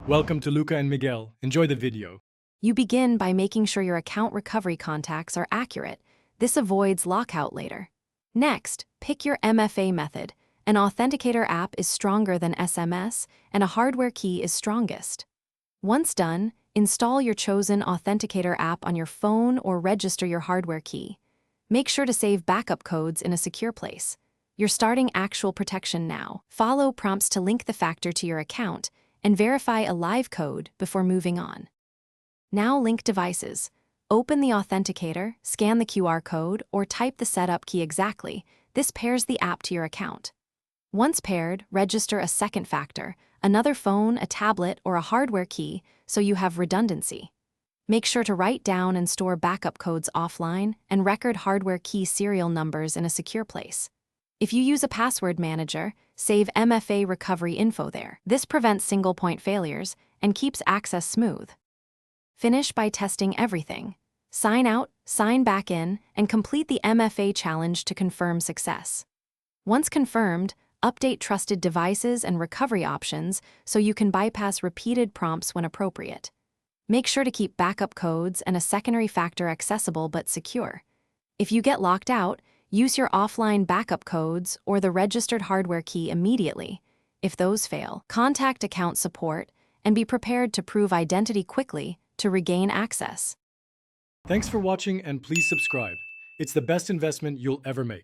Welcome to Luca and Miguel. Enjoy the video. You begin by making sure your account recovery contacts are accurate. This avoids lockout later. Next, pick your MFA method. An authenticator app is stronger than SMS, and a hardware key is strongest. Once done, install your chosen authenticator app on your phone or register your hardware key. Make sure to save backup codes in a secure place. You're starting actual protection now. Follow prompts to link the factor to your account and verify a live code before moving on. Now link devices. Open the authenticator, scan the QR code, or type the setup key exactly. This pairs the app to your account. Once paired, register a second factor, another phone, a tablet, or a hardware key, so you have redundancy. Make sure to write down and store backup codes offline and record hardware key serial numbers in a secure place. If you use a password manager, save MFA recovery info there. This prevents single-point failures and keeps access smooth. Finish by testing everything. Sign out, sign back in, and complete the MFA challenge to confirm success. Once confirmed, update trusted devices and recovery options so you can bypass repeated prompts when appropriate. Make sure to keep backup codes and a secondary factor accessible but secure. If you get locked out, use your offline backup codes or the registered hardware key immediately. If those fail, contact account support and be prepared to prove identity quickly to regain access. Thanks for watching and please subscribe. It's the best investment you'll ever make.